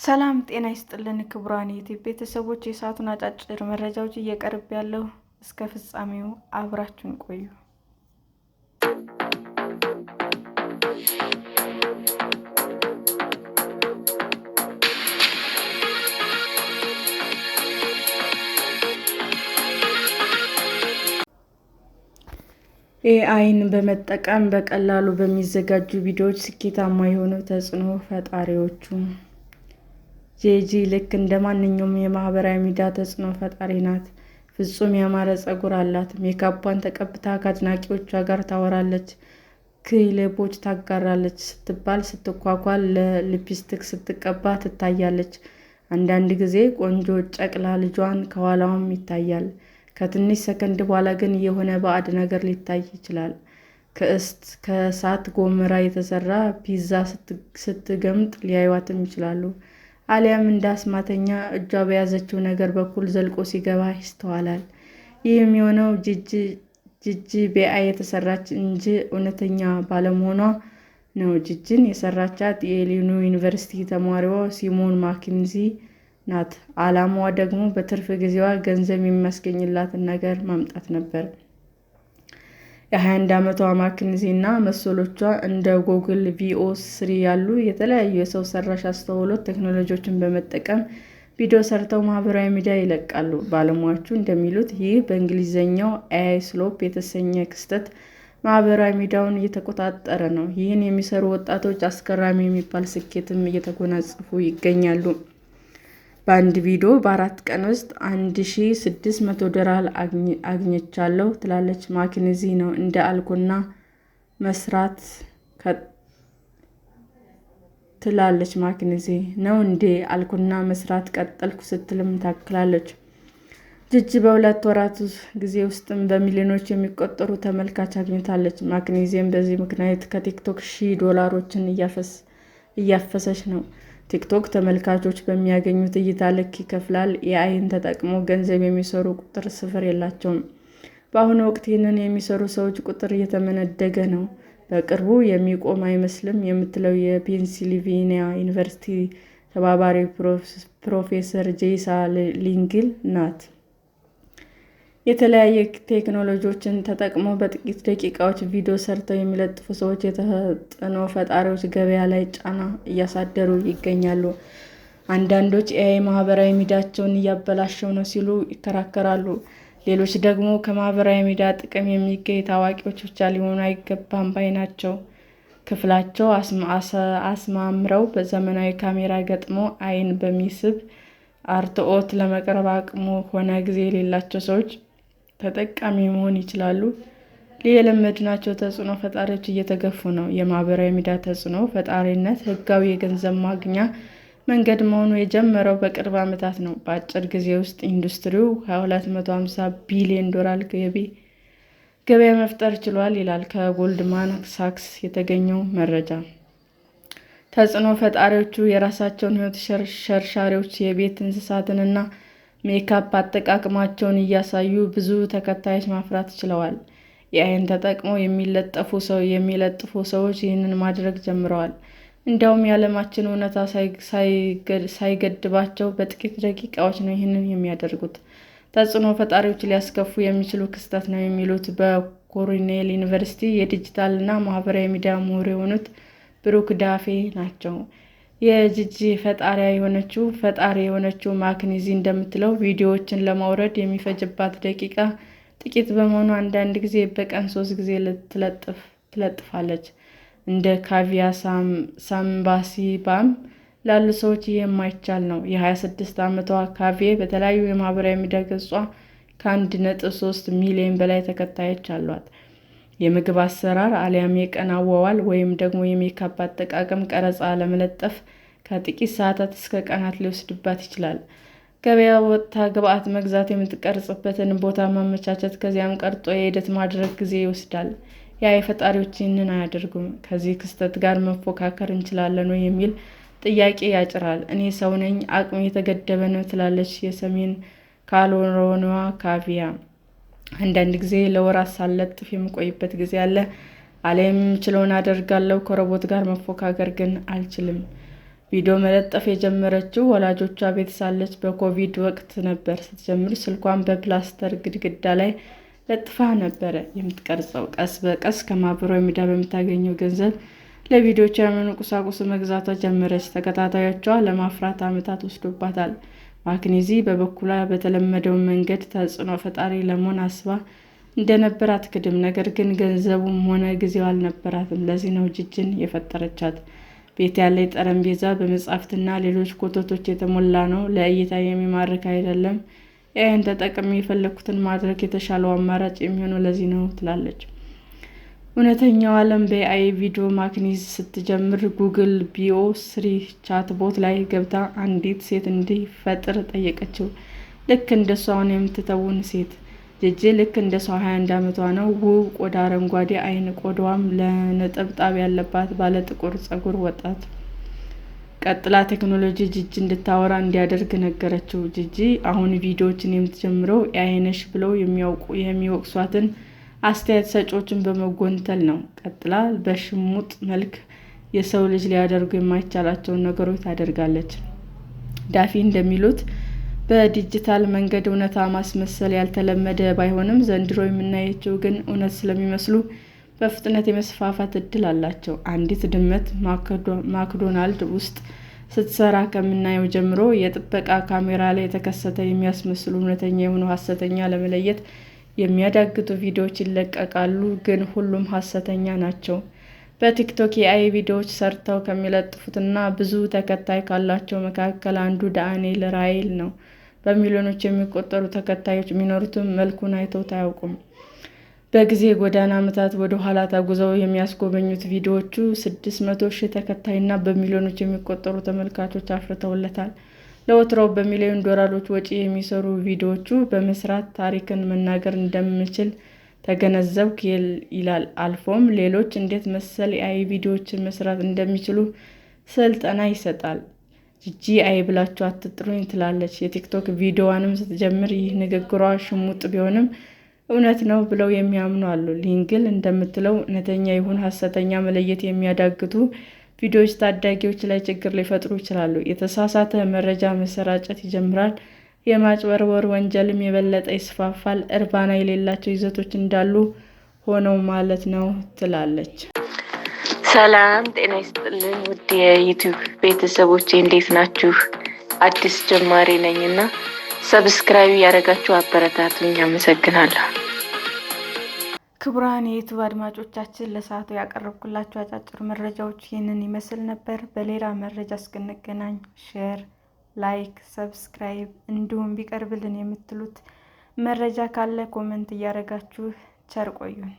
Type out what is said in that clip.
ሰላም ጤና ይስጥልን ክቡራን የዩቲዩብ ቤተሰቦች፣ የሰዓቱን አጫጭር መረጃዎች እየቀርብ ያለው እስከ ፍጻሜው አብራችሁን ቆዩ። ኤአይን በመጠቀም በቀላሉ በሚዘጋጁ ቪዲዮዎች ስኬታማ የሆኑ ተጽዕኖ ፈጣሪዎቹ። ጄጂ ልክ እንደ ማንኛውም የማህበራዊ ሚዲያ ተጽዕኖ ፈጣሪ ናት። ፍጹም ያማረ ፀጉር አላት። ሜካፑን ተቀብታ ከአድናቂዎቿ ጋር ታወራለች፣ ክሊፖች ታጋራለች ስትባል ስትኳኳል፣ ለሊፕስቲክ ስትቀባ ትታያለች። አንዳንድ ጊዜ ቆንጆ ጨቅላ ልጇን ከኋላዋም ይታያል። ከትንሽ ሰከንድ በኋላ ግን የሆነ ባዕድ ነገር ሊታይ ይችላል። ከእሳተ ገሞራ የተሰራ ፒዛ ስትገምጥ ሊያዩዋትም ይችላሉ። አሊያም እንደ አስማተኛ እጇ በያዘችው ነገር በኩል ዘልቆ ሲገባ ይስተዋላል። ይህ የሚሆነው ጂጂ በኤአይ የተሰራች እንጂ እውነተኛ ባለመሆኗ ነው። ጂጂን የሰራቻት የኢሊኖይ ዩኒቨርሲቲ ተማሪዋ ሲሞን ማኪንዚ ናት። ዓላማዋ ደግሞ በትርፍ ጊዜዋ ገንዘብ የሚያስገኝላትን ነገር ማምጣት ነበር። የ21 ዓመቷ ማኪንዚ እና መሰሎቿ እንደ ጎግል ቪኦ3 ያሉ የተለያዩ የሰው ሰራሽ አስተውሎት ቴክኖሎጂዎችን በመጠቀም ቪዲዮ ሰርተው ማህበራዊ ሚዲያ ይለቃሉ። ባለሙያዎቹ እንደሚሉት ይህ በእንግሊዝኛው AI ስሎፕ የተሰኘ ክስተት ማህበራዊ ሚዲያውን እየተቆጣጠረ ነው። ይህን የሚሰሩ ወጣቶች አስገራሚ የሚባል ስኬትም እየተጎናጸፉ ይገኛሉ። በአንድ ቪዲዮ በ4 ቀን ውስጥ $1,600 አግኝቻለሁ ትላለች ማኪንዚ ነው እንደ አልኩና መስራት ቀጠልኩ ስትልም ታክላለች። ጂጂ በ2 ወራት ጊዜ ውስጥም በሚሊዮኖች የሚቆጠሩ ተመልካች አግኝታለች። ማኪንዚም በዚህ ምክንያት ከቲክቶክ $1000ን እያፈሰች ነው። ቲክቶክ ተመልካቾች በሚያገኙት እይታ ልክ ይከፍላል። ኤአይን ተጠቅሞ ገንዘብ የሚሰሩ ቁጥር ስፍር የላቸውም። በአሁኑ ወቅት ይህንን የሚሰሩ ሰዎች ቁጥር እየተመነደገ ነው። በቅርቡ የሚቆም አይመስልም የምትለው የፔንሲልቬኒያ ዩኒቨርሲቲ ተባባሪ ፕሮፌሰር ጄሳ ሊንግል ናት። የተለያዩ ቴክኖሎጂዎችን ተጠቅመው በጥቂት ደቂቃዎች ቪዲዮ ሰርተው የሚለጥፉ ሰዎች የተጽዕኖ ፈጣሪዎች ገበያ ላይ ጫና እያሳደሩ ይገኛሉ። አንዳንዶች ኤአይ ማህበራዊ ሚዲያቸውን እያበላሸው ነው ሲሉ ይከራከራሉ። ሌሎች ደግሞ ከማህበራዊ ሚዲያ ጥቅም የሚገኝ ታዋቂዎች ብቻ ሊሆኑ አይገባም ባይ ናቸው። ክፍላቸው አስማምረው በዘመናዊ ካሜራ ገጥመው ዓይን በሚስብ አርትዖት ለመቅረብ አቅሙ ሆነ ጊዜ የሌላቸው ሰዎች ተጠቃሚ መሆን ይችላሉ። የለመድናቸው ተጽዕኖ ፈጣሪዎች እየተገፉ ነው። የማህበራዊ ሚዲያ ተጽዕኖ ፈጣሪነት ህጋዊ የገንዘብ ማግኛ መንገድ መሆኑ የጀመረው በቅርብ ዓመታት ነው። በአጭር ጊዜ ውስጥ ኢንዱስትሪው $250 ቢሊዮን ገበያ መፍጠር ችሏል ይላል ከጎልድማን ሳክስ የተገኘው መረጃ። ተጽዕኖ ፈጣሪዎቹ የራሳቸውን ህይወት ሸርሻሪዎች፣ የቤት እንስሳትንና ሜካፕ አጠቃቀማቸውን እያሳዩ ብዙ ተከታዮች ማፍራት ችለዋል። ኤአይን ተጠቅመው የሚለጥፉ ሰዎች ይህንን ማድረግ ጀምረዋል። እንዲያውም የዓለማችን እውነታ ሳይገድባቸው በጥቂት ደቂቃዎች ነው ይህንን የሚያደርጉት። ተጽዕኖ ፈጣሪዎች ሊያስከፉ የሚችሉ ክስተት ነው የሚሉት በኮርኔል ዩኒቨርሲቲ የዲጂታልና ማህበራዊ ሚዲያ ምሁር የሆኑት ብሩክ ዳፌ ናቸው። የጂጂ ፈጣሪ የሆነችው ማኪንዚ እንደምትለው ቪዲዮዎችን ለማውረድ የሚፈጅባት ደቂቃ ጥቂት በመሆኑ አንዳንድ ጊዜ በቀን 3 ጊዜ ትለጥፋለች። እንደ ካቪያ ሳምባሲባም ላሉ ሰዎች ይህ የማይቻል ነው። የ26 ዓመቷ ካቪያ በተለያዩ የማህበራዊ ሚዲያ ገጾቿ ከ1.3 ሚሊዮን በላይ ተከታዮች አሏት። የምግብ አሰራር አሊያም የቀን አዋዋል ወይም ደግሞ የሜካፕ አጠቃቀም ቀረጻ ለመለጠፍ ከጥቂት ሰዓታት እስከ ቀናት ሊወስድባት ይችላል። ገበያ ወጥታ ግብአት መግዛት፣ የምትቀርጽበትን ቦታ ማመቻቸት፣ ከዚያም ቀርጾ የኤዲት ማድረግ ጊዜ ይወስዳል። የኤአይ ፈጣሪዎች ይህንን አያደርጉም። ከዚህ ክስተት ጋር መፎካከር እንችላለን ወይ የሚል ጥያቄ ያጭራል። እኔ ሰው ነኝ፣ አቅሜ የተገደበ ነው ትላለች የሰሜን ካሮላይናዋ ካቪያ። አንዳንድ ጊዜ ለወራት ሳልለጥፍ የምቆይበት ጊዜ አለ። አሊያም የምችለውን አደርጋለሁ። ከሮቦት ጋር መፎካከር ግን አልችልም። ቪዲዮ መለጠፍ የጀመረችው ወላጆቿ ቤት ሳለች በኮቪድ ወቅት ነበር። ስትጀምር ስልኳን በፕላስተር ግድግዳ ላይ ለጥፋ ነበር የምትቀርጸው። ቀስ በቀስ ከማህበራዊ ሚዲያ በምታገኘው ገንዘብ ለቪዲዮዎቿ የሚሆኑ ቁሳቁስ መግዛቷ ጀመረች። ተከታታዮቿ ለማፍራት ዓመታት ወስዶባታል። ማክኒዚ በበኩሏ በተለመደው መንገድ ተጽዕኖ ፈጣሪ ለመሆን አስባ እንደነበር አትክድም። ነገር ግን ገንዘቡም ሆነ ጊዜው አልነበራትም። ለዚህ ነው ጂጂን የፈጠረቻት። ቤት ያለኝ ጠረጴዛ በመጻሕፍትና ሌሎች ኮተቶች የተሞላ ነው። ለእይታ የሚማርክ አይደለም። ኤአይን ተጠቅሜ የፈለግኩትን ማድረግ የተሻለው አማራጭ የሚሆነው ለዚህ ነው ትላለች። እውነተኛው ዓለም በኤአይ ቪዲዮ ማክኒዚ ስትጀምር ጉግል ቢኦ 3 ቻትቦት ላይ ገብታ አንዲት ሴት እንዲፈጥር ጠየቀችው። ልክ እንደሷ አሁን የምትተውን ሴት። ጂጂ ልክ እንደሷ 21 ዓመቷ ነው። ውብ ቆዳ፣ አረንጓዴ ዓይን፣ ቆዳዋም ለነጠብጣብ ያለባት ባለ ጥቁር ፀጉር ወጣት። ቀጥላ ቴክኖሎጂ ጂጂ እንድታወራ እንዲያደርግ ነገረችው። ጂጂ አሁን ቪዲዮዎችን የምትጀምረው ኤአይ ነሽ ብለው የሚወቅሷትን አስተያየት ሰጪዎችን በመጎንተል ነው። ቀጥላ በሽሙጥ መልክ የሰው ልጅ ሊያደርጉ የማይቻላቸውን ነገሮች ታደርጋለች። ዳፊ እንደሚሉት በዲጂታል መንገድ እውነታ ማስመሰል ያልተለመደ ባይሆንም ዘንድሮ የምናያቸው ግን እውነት ስለሚመስሉ በፍጥነት የመስፋፋት እድል አላቸው። አንዲት ድመት ማክዶናልድ ውስጥ ስትሰራ ከምናየው ጀምሮ የጥበቃ ካሜራ ላይ የተከሰተ የሚያስመስሉ እውነተኛ የሆኑ ሐሰተኛ ለመለየት የሚያዳግቱ ቪዲዮዎች ይለቀቃሉ፣ ግን ሁሉም ሐሰተኛ ናቸው። በቲክቶክ የኤአይ ቪዲዮዎች ሰርተው ከሚለጥፉትና ብዙ ተከታይ ካላቸው መካከል አንዱ ዳንኤል ራይል ነው። በሚሊዮኖች የሚቆጠሩ ተከታዮች ቢኖሩትም መልኩን አይተውት አያውቁም። በጊዜ ጎዳና ዓመታት ወደ ኋላ ተጉዘው የሚያስጎበኙት ቪዲዮዎቹ 600,000 ተከታይና በሚሊዮኖች የሚቆጠሩ ተመልካቾች አፍርተውለታል። ለወትሮው በሚሊዮን ዶላሮች ወጪ የሚሰሩ ቪዲዮዎቹ በመስራት ታሪክን መናገር እንደምችል ተገነዘብኩ ይላል። አልፎም ሌሎች እንዴት መሰል የኤአይ ቪዲዮዎችን መስራት እንደሚችሉ ስልጠና ይሰጣል። ጂጂ ኤአይ ብላችሁ አትጥሩኝ ትላለች። የቲክቶክ ቪዲዮዋንም ስትጀምር ይህ ንግግሯ ሽሙጥ ቢሆንም እውነት ነው ብለው የሚያምኑ አሉ። ሊንግል እንደምትለው እውነተኛ ይሁን ሐሰተኛ መለየት የሚያዳግቱ ቪዲዮዎች ታዳጊዎች ላይ ችግር ሊፈጥሩ ይችላሉ። የተሳሳተ መረጃ መሰራጨት ይጀምራል። የማጭበርበር ወንጀልም የበለጠ ይስፋፋል። እርባና የሌላቸው ይዘቶች እንዳሉ ሆነው ማለት ነው ትላለች። ሰላም ጤና ይስጥልኝ ውድ የዩቲዩብ ቤተሰቦቼ እንዴት ናችሁ? አዲስ ጀማሪ ነኝና ሰብስክራይብ ያደረጋችሁ አበረታቱኝ። አመሰግናለሁ። ክቡራን የዩቲዩብ አድማጮቻችን ለሰዓቱ ያቀረብኩላችሁ አጫጭር መረጃዎች ይህንን ይመስል ነበር። በሌላ መረጃ እስክንገናኝ ሼር፣ ላይክ፣ ሰብስክራይብ እንዲሁም ቢቀርብልን የምትሉት መረጃ ካለ ኮመንት እያደረጋችሁ ቸር ቆዩን።